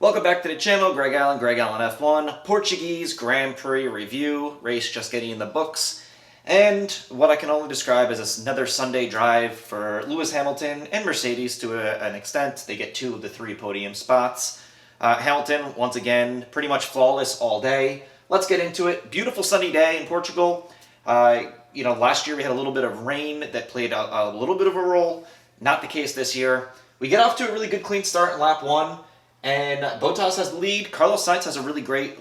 Welcome back to the channel, Greg Allen F1, Portuguese Grand Prix review, race just getting in the books, and what I can only describe as another Sunday drive for Lewis Hamilton and Mercedes to an extent. They get 2 of the 3 podium spots. Hamilton, once again, pretty much flawless all day. Let's get into it. Beautiful sunny day in Portugal. Last year we had a little bit of rain that played a little bit of a role. Not the case this year. We get off to a really good clean start in lap 1. And Bottas has the lead. Carlos Sainz has a really great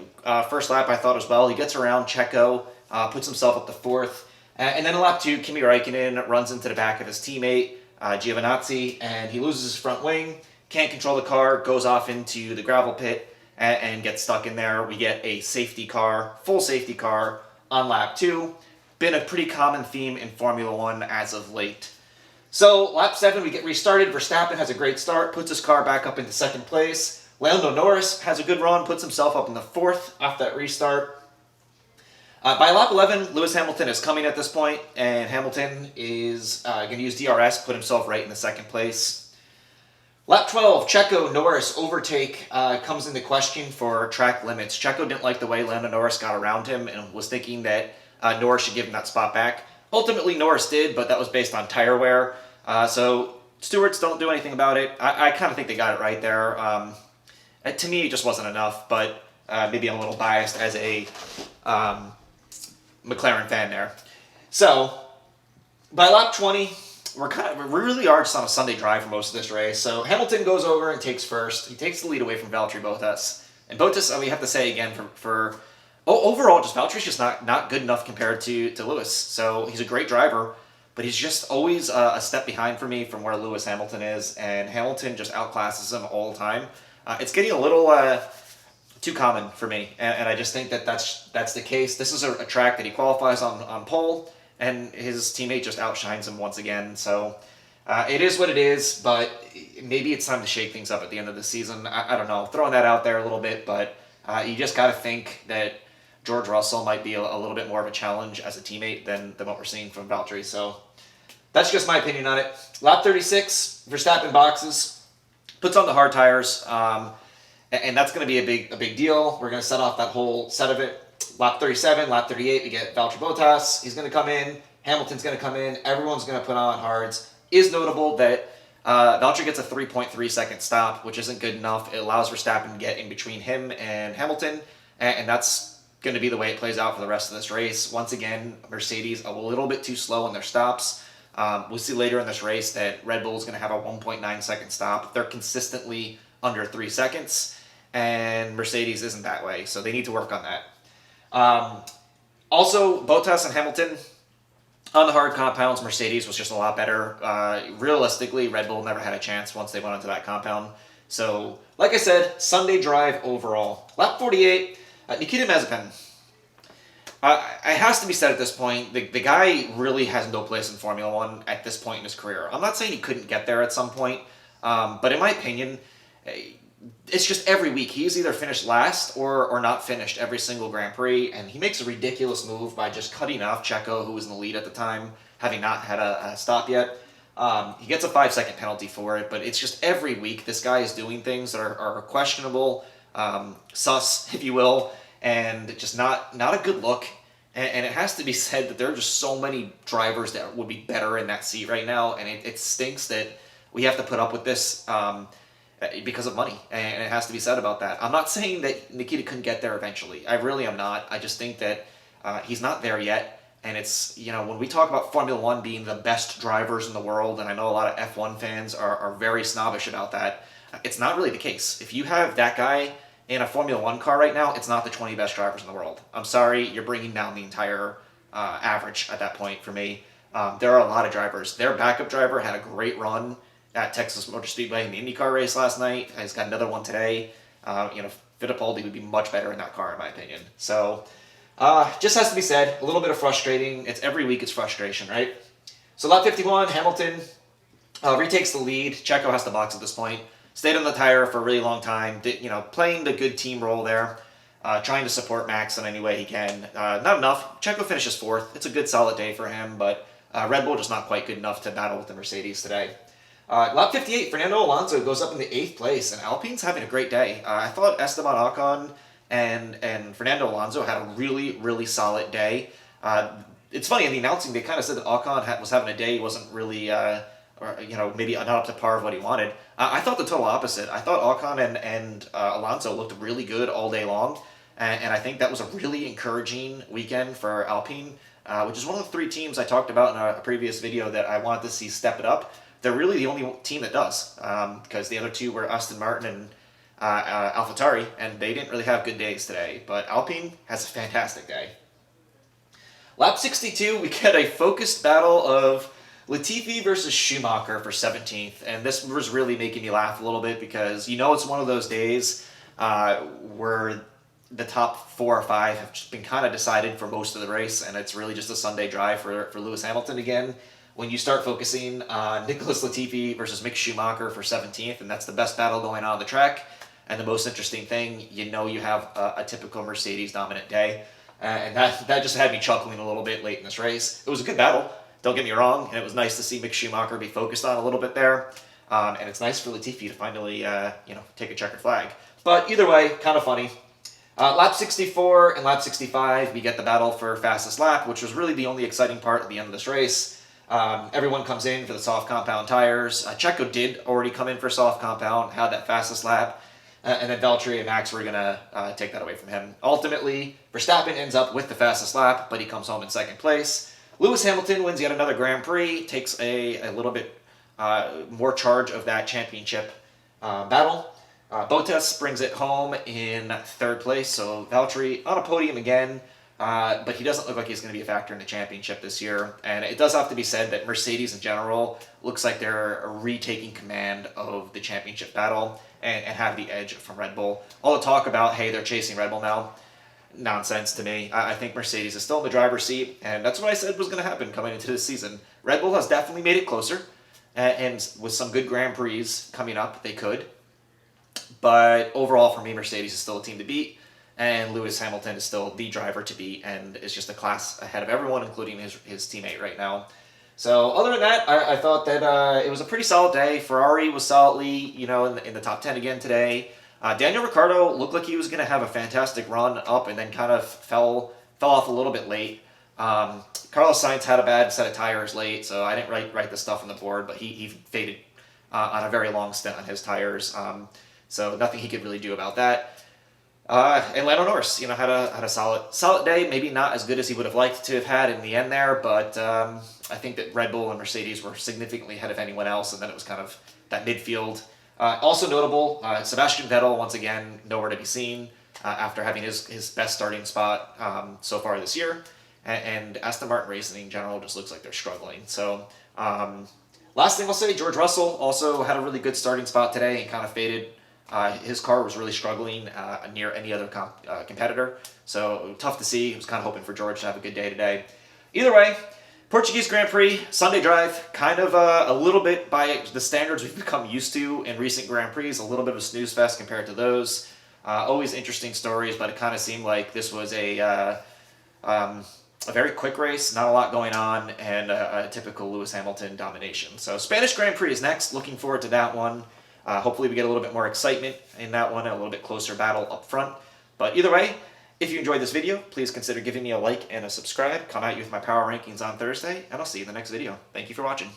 first lap, I thought, as well. He gets around Checo, puts himself up to 4th. And then in lap 2, Kimi Räikkönen runs into the back of his teammate, Giovinazzi, and he loses his front wing, can't control the car, goes off into the gravel pit, and gets stuck in there. We get a safety car, full safety car, on lap 2. Been a pretty common theme in Formula 1 as of late. So, lap 7, we get restarted. Verstappen has a great start, puts his car back up into 2nd place. Lando Norris has a good run, puts himself up in the 4th off that restart. By lap 11, Lewis Hamilton is coming at this point, and Hamilton is going to use DRS, put himself right in the 2nd place. Lap 12, Checo Norris overtake comes into question for track limits. Checo didn't like the way Lando Norris got around him and was thinking that Norris should give him that spot back. Ultimately, Norris did, but that was based on tire wear. So stewards don't do anything about it. I kind of think they got it right there. To me, it just wasn't enough, but maybe I'm a little biased as a McLaren fan there. So by lap 20, we really are just on a Sunday drive for most of this race. So Hamilton goes over and takes first. He takes the lead away from Valtteri Bottas. And Bottas, we have to say again, overall, just Valtteri's just not good enough compared to Lewis. So he's a great driver, but he's just always a step behind for me from where Lewis Hamilton is, and Hamilton just outclasses him all the time. It's getting a little too common for me, and I just think that's the case. This is a track that he qualifies on pole, and his teammate just outshines him once again. So it is what it is, but maybe it's time to shake things up at the end of the season. I don't know, throwing that out there a little bit, but you just got to think that George Russell might be a little bit more of a challenge as a teammate than what we're seeing from Valtteri. So that's just my opinion on it. Lap 36, Verstappen boxes, puts on the hard tires, and that's going to be a big deal. We're going to set off that whole set of it. Lap 37, lap 38, we get Valtteri Bottas. He's going to come in. Hamilton's going to come in. Everyone's going to put on hards. Is notable that Valtteri gets a 3.3 second stop, which isn't good enough. It allows Verstappen to get in between him and Hamilton, and that's going to be the way it plays out for the rest of this race. Once again, Mercedes a little bit too slow in their stops. We'll see later in this race that Red Bull is going to have a 1.9 second stop. They're consistently under 3 seconds, and Mercedes isn't that way, so they need to work on that. Also, Bottas and Hamilton, on the hard compounds, Mercedes was just a lot better. Realistically, Red Bull never had a chance once they went onto that compound. So, like I said, Sunday drive overall. Lap 48, Nikita Mazepin. It has to be said at this point, the guy really has no place in Formula 1 at this point in his career. I'm not saying he couldn't get there at some point, but in my opinion, it's just every week. He's either finished last or not finished every single Grand Prix, and he makes a ridiculous move by just cutting off Checo, who was in the lead at the time, having not had a stop yet. He gets a 5-second penalty for it, but it's just every week this guy is doing things that are questionable, sus, if you will, and just not a good look. And it has to be said that there are just so many drivers that would be better in that seat right now, and it stinks that we have to put up with this because of money, and it has to be said about that. I'm not saying that Nikita couldn't get there eventually. I really am not. I just think that he's not there yet, and it's, when we talk about Formula 1 being the best drivers in the world, and I know a lot of F1 fans are very snobbish about that, it's not really the case. If you have that guy in a Formula 1 car right now, it's not the 20 best drivers in the world. I'm sorry, you're bringing down the entire average at that point for me. There are a lot of drivers. Their backup driver had a great run at Texas Motor Speedway in the IndyCar race last night. He's got another one today. Fittipaldi would be much better in that car, in my opinion. So, just has to be said, a little bit of frustrating. It's every week it's frustration, right? So lap 51, Hamilton retakes the lead. Checo has to box at this point. Stayed on the tire for a really long time, playing the good team role there, trying to support Max in any way he can. Not enough. Checo finishes 4th. It's a good, solid day for him, but Red Bull just not quite good enough to battle with the Mercedes today. Lap 58, Fernando Alonso goes up in the 8th place, and Alpine's having a great day. I thought Esteban Ocon and Fernando Alonso had a really, really solid day. It's funny, in the announcing, they kind of said that Ocon was having a day he wasn't really, or maybe not up to par of what he wanted. I thought the total opposite. I thought Ocon and Alonso looked really good all day long, and I think that was a really encouraging weekend for Alpine, which is one of the 3 teams I talked about in a previous video that I wanted to see step it up. They're really the only team that does, because the other 2 were Aston Martin and AlphaTauri, and they didn't really have good days today. But Alpine has a fantastic day. Lap 62, we get a focused battle of Latifi versus Schumacher for 17th, and this was really making me laugh a little bit because it's one of those days where the top 4 or 5 have just been kind of decided for most of the race, and it's really just a Sunday drive for Lewis Hamilton again. When you start focusing on Nicholas Latifi versus Mick Schumacher for 17th, and that's the best battle going on the track, and the most interesting thing, you have a typical Mercedes dominant day, and that just had me chuckling a little bit late in this race. It was a good battle, don't get me wrong, and it was nice to see Mick Schumacher be focused on a little bit there, and it's nice for Latifi to finally take a checkered flag. But either way, kind of funny. Lap 64 and lap 65, we get the battle for fastest lap, which was really the only exciting part at the end of this race. Everyone comes in for the soft compound tires. Checo did already come in for soft compound, had that fastest lap, and then Valtteri and Max were going to take that away from him. Ultimately, Verstappen ends up with the fastest lap, but he comes home in 2nd place. Lewis Hamilton wins yet another Grand Prix, takes a little bit more charge of that championship battle. Bottas brings it home in 3rd place, so Valtteri on a podium again. But he doesn't look like he's going to be a factor in the championship this year. And it does have to be said that Mercedes in general looks like they're retaking command of the championship battle and have the edge from Red Bull. All the talk about, hey, they're chasing Red Bull now, nonsense to me. I think Mercedes is still in the driver's seat, and that's what I said was going to happen coming into this season. Red Bull has definitely made it closer, and with some good Grand Prix coming up, they could. But overall, for me, Mercedes is still a team to beat. And Lewis Hamilton is still the driver to beat and is just a class ahead of everyone, including his teammate right now. So other than that, I thought that it was a pretty solid day. Ferrari was solidly, in the top 10 again today. Daniel Ricciardo looked like he was going to have a fantastic run up and then kind of fell off a little bit late. Carlos Sainz had a bad set of tires late, so I didn't write the stuff on the board, but he faded on a very long stint on his tires. So nothing he could really do about that. And Lando Norris, had a solid day. Maybe not as good as he would have liked to have had in the end there, but I think that Red Bull and Mercedes were significantly ahead of anyone else, and then it was kind of that midfield. Also notable, Sebastian Vettel once again nowhere to be seen after having his best starting spot so far this year, and Aston Martin Racing in general just looks like they're struggling. So last thing I'll say, George Russell also had a really good starting spot today and kind of faded. His car was really struggling near any other competitor, so tough to see. I was kind of hoping for George to have a good day today. Either way, Portuguese Grand Prix, Sunday drive, kind of a little bit by the standards we've become used to in recent Grand Prix, a little bit of a snooze fest compared to those. Always interesting stories, but it kind of seemed like this was a very quick race, not a lot going on, and a typical Lewis Hamilton domination. So Spanish Grand Prix is next. Looking forward to that one. Hopefully we get a little bit more excitement in that one and a little bit closer battle up front. But either way, if you enjoyed this video, please consider giving me a like and a subscribe. Come at you with my power rankings on Thursday, and I'll see you in the next video. Thank you for watching.